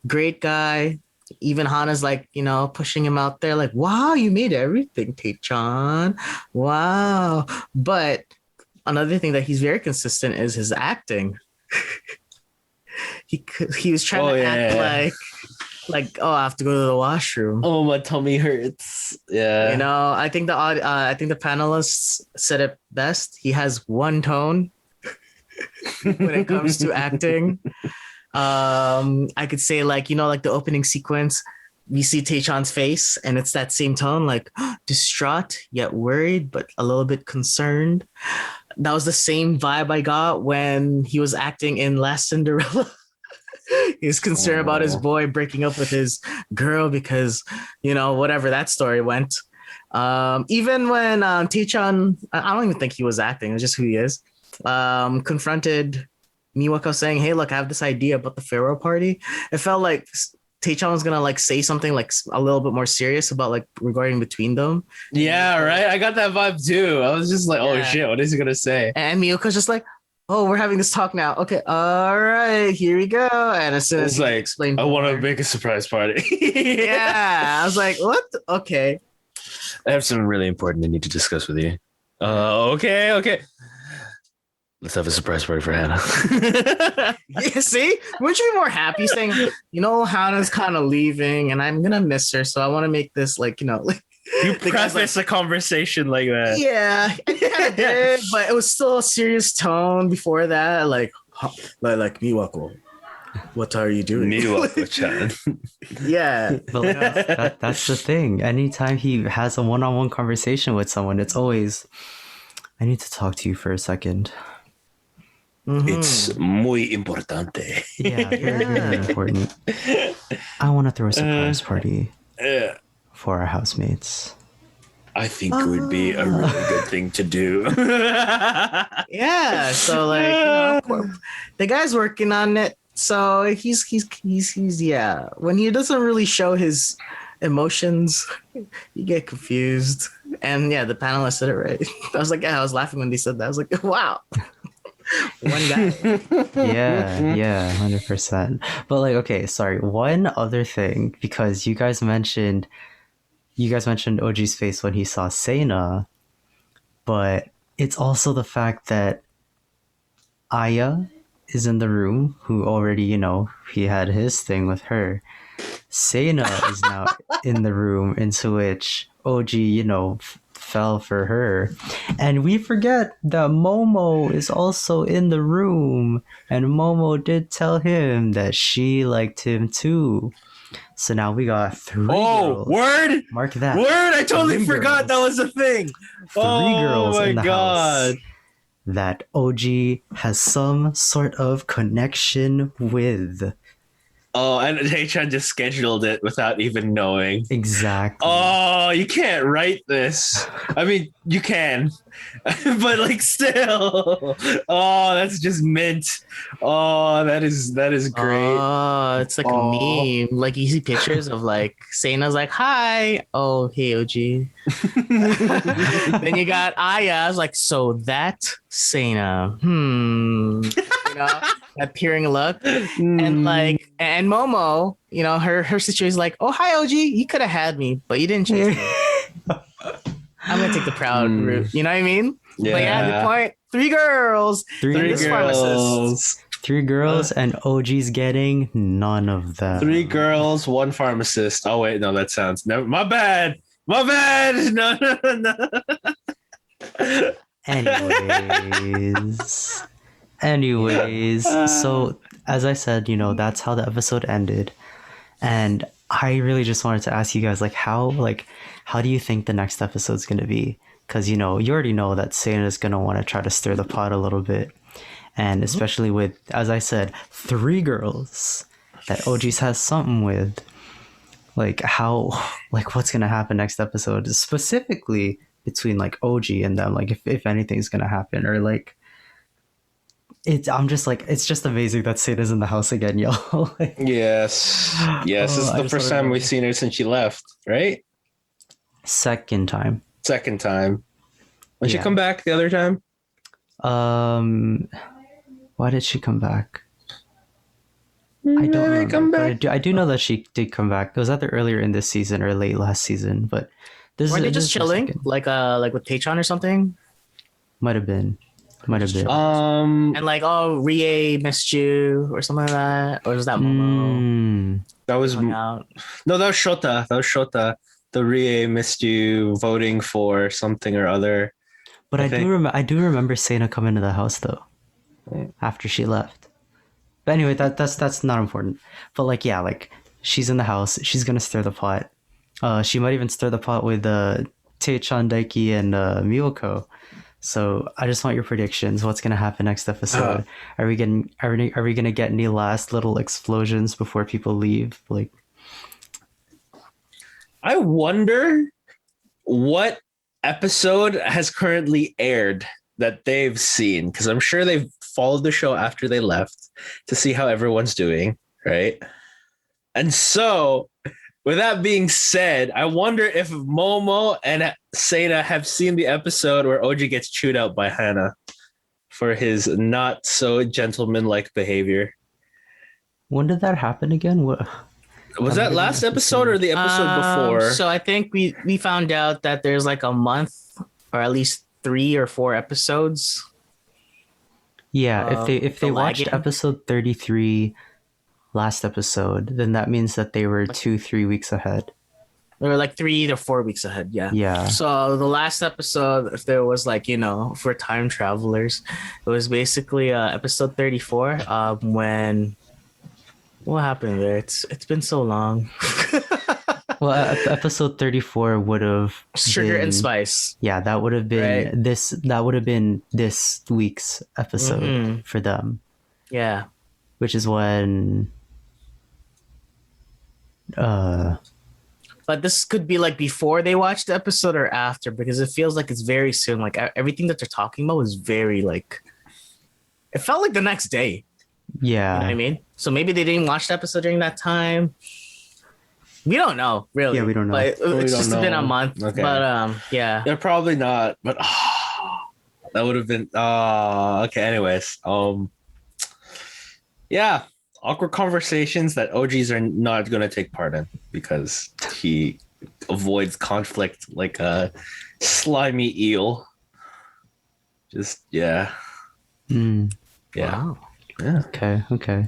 Great guy. Even Hana's like, pushing him out there, like, wow, you made everything, Tecchan. Wow. But another thing that he's very consistent is his acting. he was trying to act like, oh, I have to go to the washroom. Oh, my tummy hurts. Yeah. I think the panelists said it best. He has one tone when it comes to acting. I could say like the opening sequence, we see Taichan's face and it's that same tone, like distraught yet worried but a little bit concerned. That was the same vibe I got when he was acting in Last Cinderella. He was concerned about his boy breaking up with his girl because whatever that story went. Even when Tecchan, I don't even think he was acting, it's just who he is, confronted Miwako saying, hey, look, I have this idea about the farewell party. It felt like Taichan was gonna like say something like a little bit more serious about like regarding between them. Yeah, right. I got that vibe too. I was just like, oh shit, what is he gonna say? And Miyoko's just like, oh, we're having this talk now. Okay, all right, here we go. And as soon as he explained, I want to make a surprise party. Yeah, I was like, what? Okay, I have something really important I need to discuss with you. Okay. Let's have a surprise party for Hana. Yeah, see? Wouldn't you be more happy saying, Hana's kind of leaving and I'm going to miss her. So I want to make this like. You preface a conversation like that. Yeah, I kind of did, but it was still a serious tone before that. Like Miwako, what are you doing? Miwako-chan. Yeah. But that's the thing. Anytime he has a one-on-one conversation with someone, it's always, I need to talk to you for a second. Mm-hmm. It's muy importante. Yeah, very important. I want to throw a surprise party for our housemates. I think it would be a really good thing to do. Yeah, so like the guy's working on it. So he's yeah. When he doesn't really show his emotions, you get confused. And yeah, the panelists said it right. I was like, I was laughing when they said that. I was like, wow. One guy. Yeah, 100%. But like, okay, sorry. One other thing, because you guys mentioned OG's face when he saw Sana, but it's also the fact that Aya is in the room, who already, he had his thing with her. Sana is now in the room, into which OG, fell for her. And we forget that Momo is also in the room, and Momo did tell him that she liked him too. So now we got 3 girls. Word! Mark that. Word! I totally forgot that was a thing. 3 girls in the God. house that OG has some sort of connection with. Oh, and Tecchan just scheduled it without even knowing. Exactly. Oh, you can't write this. I mean, you can, but like still. Oh, that's just mint. Oh, that is great. Oh, it's like a meme. Like you see pictures of like Seina's like, "Hi." Oh, hey, OG. Then you got Aya's like, "So that Seina. You know, that peering look." And like, and Momo, you know, her situation is like, "Oh, hi, OG. You could have had me, but you didn't chase me. I'm gonna take the proud route." You know what I mean? Yeah. But yeah, the point. 3 girls. Three and this pharmacist. 3 girls and OG's getting none of them. 3 girls, 1 pharmacist. Oh wait, no, that sounds never. My bad. My bad. No, no, no. Anyways, so as I said, you know, that's how the episode ended. And I really just wanted to ask you guys, like, how do you think the next episode's going to be? Because, you know, you already know that Seina's going to want to try to stir the pot a little bit. And especially with, as I said, 3 girls that OG's has something with. Like, what's going to happen next episode? Specifically between, like, OG and them. Like, if anything's going to happen. Or, like, I'm just like, it's just amazing that Seina's in the house again, yo. Like, Yes. This is the first time we've seen her since she left, right? Second time. When she come back the other time? Why did she come back? I don't remember. I do know that she did come back. It was either earlier in this season or late last season, but Were they just chilling, like with Taichan or something? Might have been. And like, oh, Rie missed you or something like that, or was that Momo? That was no, that was Shota. The Rie missed you voting for something or other. But I do remember Seina coming to the house though, after she left. But anyway, that's not important. But like, yeah, like she's in the house. She's gonna stir the pot. She might even stir the pot with Teichan, Daiki, and Miwako. So I just want your predictions. What's gonna happen next episode? Are we gonna get any last little explosions before people leave? Like, I wonder what episode has currently aired that they've seen, because I'm sure they've followed the show after they left to see how everyone's doing, right? And so, with that being said, I wonder if Momo and Seina have seen the episode where OG gets chewed out by Hana for his not so gentlemanlike behavior. when did that happen again? What was that last episode or the episode before? So I think we found out that there's like a month or at least 3 or 4 episodes. Yeah, if they watched lagging. episode 33 last episode, then that means that they were 2-3 weeks ahead. They were like 3 to 4 weeks ahead. Yeah. Yeah. So the last episode, if there was like, you know, for time travelers, it was basically episode 34. When what happened there? It's been so long. Well, episode 34 would have Sugar and Spice. Yeah, that would have been Right. this. That would have been this week's episode for them, Yeah. which is when. But this could be like before they watched the episode or after, because it feels like it's very soon. Like everything that they're talking about is very like. It felt like the next day. Yeah. You know what I mean? So maybe they didn't watch the episode during that time. We don't know, really. Yeah, we don't know. But it's just been a month. Okay. But yeah. They're probably not, but that would have been okay. Anyways, yeah, awkward conversations that OGs are not going to take part in because he avoids conflict like a slimy eel. Just yeah. Yeah. Wow. Yeah. Okay.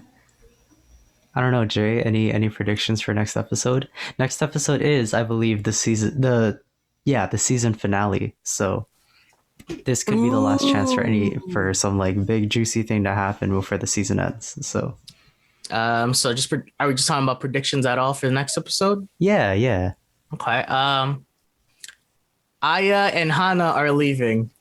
I don't know, Jay. Any predictions for next episode? Next episode is, I believe, the season finale. So this could be the last chance for some like big juicy thing to happen before the season ends. So So just are we just talking about predictions at all for the next episode? yeah. Okay. Aya and Hana are leaving.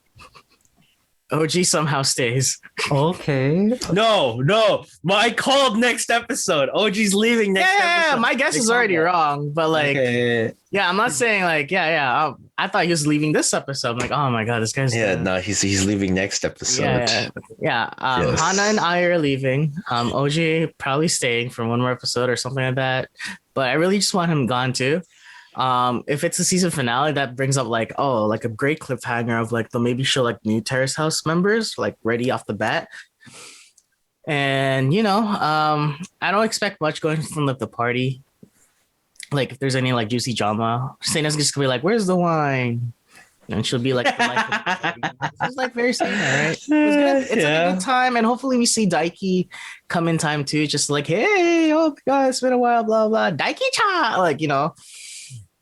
OG somehow stays. Okay. No. I called next episode. OG's leaving next episode. My guess They is called already that. wrong, but like, Okay. yeah, I'm not saying like, I thought he was leaving this episode. I'm like, oh my god, this guy's Yeah, no, he's leaving next episode. yeah. Yes. Hana and I are leaving. OG probably staying for one more episode or something like that. But I really just want him gone too. If it's a season finale, that brings up like a great cliffhanger of like they'll maybe show like new Terrace House members like ready off the bat. And I don't expect much going from like the party. Like if there's any like juicy drama, Seina's just gonna be like, "Where's the wine?" And she'll be like, the life of the party. It's like very Seina, right? It's good. It's like a good time, and hopefully we see Daiki come in time too. Just like, hey, oh my god, it's been a while, blah blah. Daiki-chan, like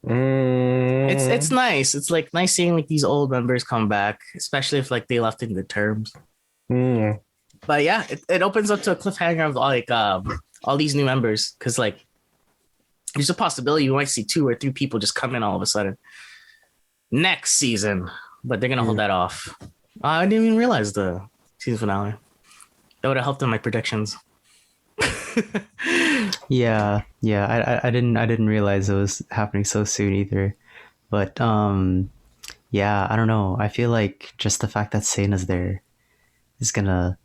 it's nice. It's like nice seeing like these old members come back, especially if like they left in the terms. But yeah, it opens up to a cliffhanger of like all these new members because like there's a possibility you might see 2 or 3 people just come in all of a sudden next season, but they're gonna hold that off. I didn't even realize the season finale. That would have helped in my predictions. Yeah. I didn't realize it was happening so soon either. But yeah, I don't know. I feel like just the fact that Seina's there is gonna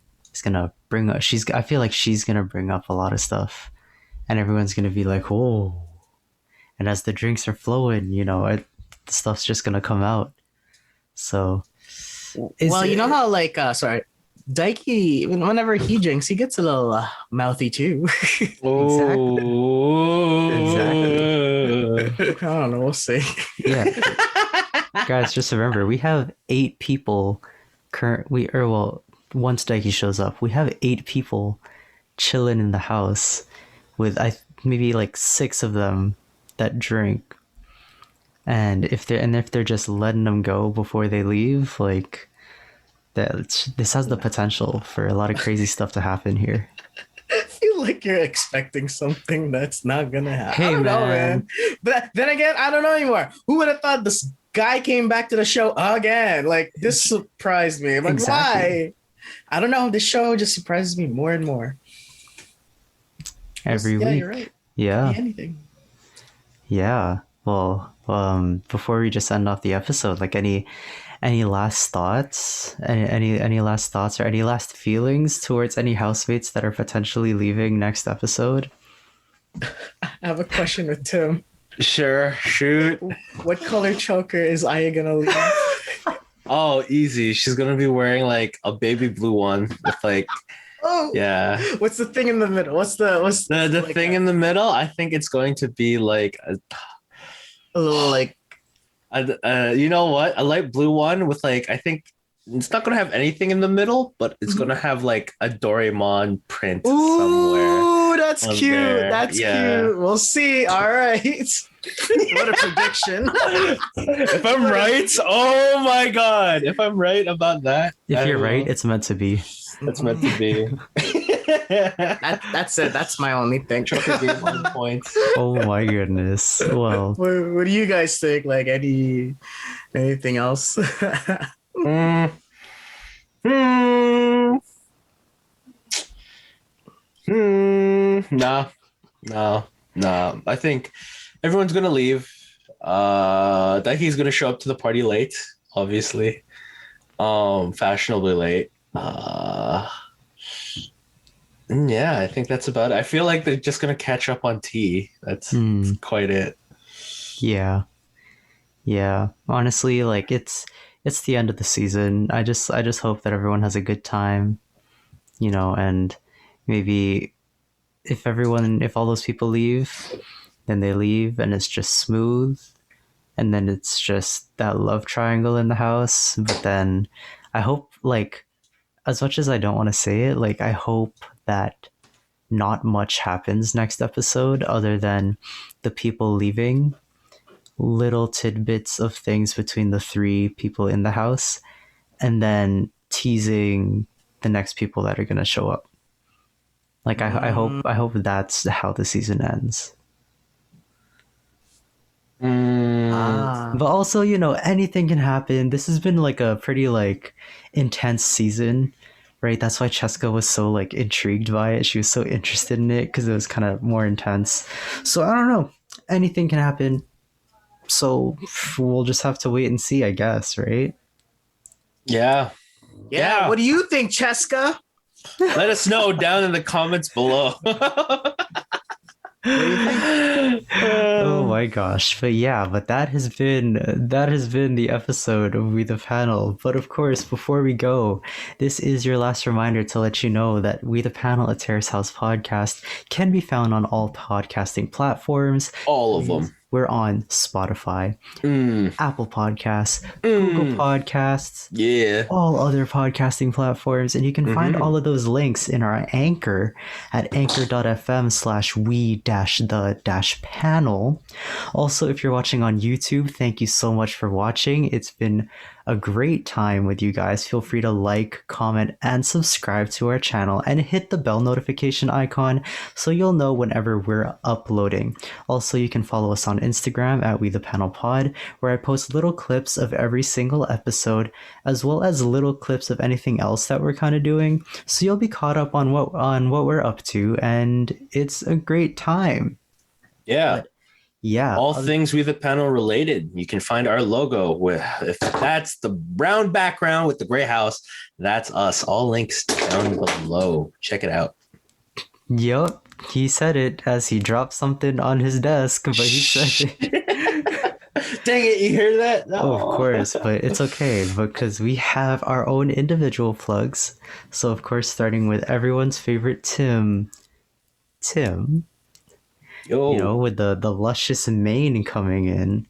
bring up. I feel like she's gonna bring up a lot of stuff, and everyone's gonna be like, "Whoa!" And as the drinks are flowing, the stuff's just gonna come out. So, you know how like sorry, Daiki, whenever he drinks, he gets a little mouthy too. Exactly. I don't know. We'll see. Yeah, guys, just remember we have 8 people. Once Daiki shows up, we have 8 people chilling in the house with maybe like 6 of them that drink. And if they're just letting them go before they leave, like this has the potential for a lot of crazy stuff to happen here. I feel like you're expecting something that's not gonna happen. Hey, I don't know, man. But then again, I don't know anymore. Who would have thought this guy came back to the show again? Like this surprised me. I'm like, Exactly. why? I don't know. This show just surprises me more and more. Every Yeah, week. you're right. Yeah. Anything. Yeah. Well, before we just end off the episode, like any last thoughts? Any last thoughts or any last feelings towards any housemates that are potentially leaving next episode? I have a question with Tim. Sure, shoot. What color choker is Aya gonna leave? Oh, easy. She's gonna be wearing like a baby blue one with like yeah. What's the thing in the middle? What's the The thing in the middle? I think it's going to be like a little like you know what? A light blue one with like I think it's not gonna have anything in the middle, but it's gonna have like a Doraemon print somewhere. Ooh, that's cute. There. That's Yeah. cute. We'll see. All right. What a prediction. If I'm right, oh my god! If I'm right about that, If you're right, it's meant to be. That's meant to be. That's it. That's my only thing. Choker gave 1 point. Oh my goodness. Well, What do you guys think? Like anything else? No. I think everyone's gonna leave. Daiki's gonna show up to the party late, obviously. Fashionably late. Yeah, I think that's about it. I feel like they're just gonna catch up on tea. That's quite it. yeah. Honestly, like it's the end of the season. I just hope that everyone has a good time, and maybe if all those people leave, then they leave and it's just smooth, and then it's just that love triangle in the house. But then I hope, like, as much as I don't want to say it, like I hope that not much happens next episode other than the people leaving, little tidbits of things between the 3 people in the house, and then teasing the next people that are going to show up. Like I hope that's how the season ends. But also, you know, anything can happen. This has been like a pretty like intense season, right? That's why Cheska was so like intrigued by it. She was so interested in it because it was kind of more intense. So I don't know. Anything can happen. So we'll just have to wait and see, I guess, right? Yeah. Yeah. What do you think, Cheska? Let us know down in the comments below. What do you think? Oh my gosh. But that has been the episode of We the Panel. But of course, before we go, this is your last reminder to let you know that We the Panel, a Terrace House podcast, can be found on all podcasting platforms. All of them. We're on Spotify, Apple Podcasts, Google Podcasts, all other podcasting platforms. And you can find all of those links in our Anchor at anchor.fm/we-the-panel. Also, if you're watching on YouTube, thank you so much for watching. It's been a great time with you guys. Feel free to like, comment, and subscribe to our channel and hit the bell notification icon so you'll know whenever we're uploading. Also, you can follow us on Instagram at We The Panel Pod, where I post little clips of every single episode, as well as little clips of anything else that we're kind of doing. So you'll be caught up on what we're up to, and it's a great time. Yeah. Yeah. All things We the Panel related. You can find our logo with, if that's the brown background with the gray house, that's us. All links down below. Check it out. Yup. He said it as he dropped something on his desk, but he said it. Dang it, you hear that? No. Oh, of course, but it's okay because we have our own individual plugs. So, of course, starting with everyone's favorite Tim. Yo. You know, with the luscious mane coming in.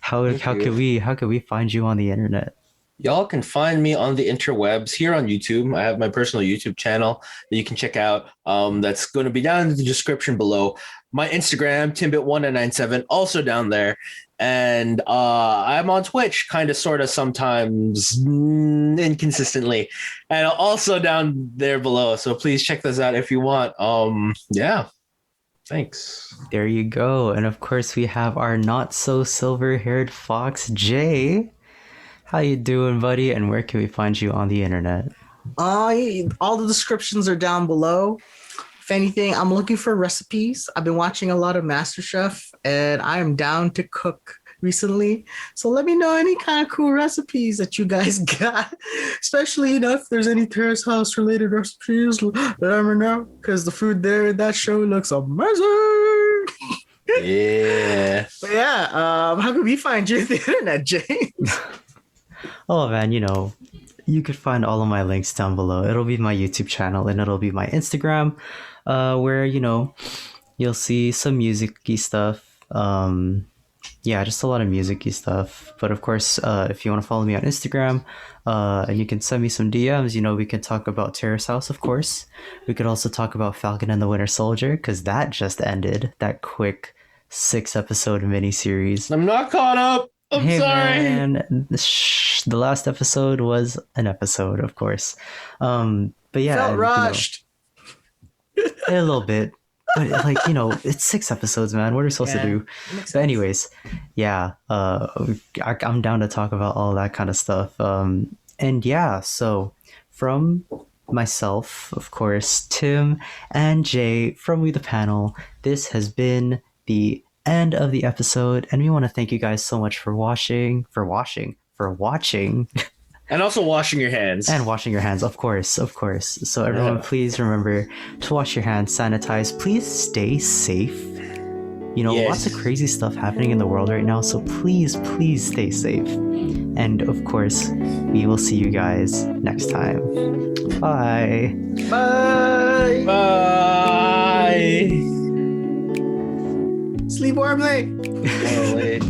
How could we find you on the internet? Y'all can find me on the interwebs here on YouTube. I have my personal YouTube channel that you can check out. That's going to be down in the description below. My Instagram, Timbit1997, also down there. And I'm on Twitch, kind of, sort of, sometimes inconsistently, and also down there below. So please check those out if you want. Yeah. Thanks. There you go. And of course, we have our not so silver-haired fox, Jay. How you doing, buddy? And where can we find you on the internet? All the descriptions are down below. If anything, I'm looking for recipes. I've been watching a lot of MasterChef, and I am down to cook recently. So let me know any kind of cool recipes that you guys got, especially, you know, if there's any Terrace House related recipes, let me know, because the food there in that show looks amazing. Yeah. But yeah, how can we find you on the internet, James? Oh man, you know, you could find all of my links down below. It'll be my YouTube channel and it'll be my Instagram, where, you know, you'll see some music-y stuff. Yeah, just a lot of music-y stuff. But of course, if you want to follow me on Instagram, and you can send me some DMs, you know, we can talk about Terrace House, of course. We could also talk about Falcon and the Winter Soldier, because that just ended, that quick 6-episode miniseries. I'm not caught up. I'm sorry. Man, the last episode was an episode, of course. But yeah. Felt rushed. You know, a little bit. But like, you know, it's 6 episodes, man. What are we supposed to do? But anyways, yeah, I'm down to talk about all that kind of stuff. And yeah, so from myself, of course, Tim and Jay from We the Panel, this has been the end of the episode, and we want to thank you guys so much for watching. And also washing your hands. And washing your hands, of course. So everyone, please remember to wash your hands, sanitize. Please stay safe. You know, lots of crazy stuff happening in the world right now, so please stay safe. And of course, we will see you guys next time. Bye. Bye. Bye. Sleep warmly. Oh, wait.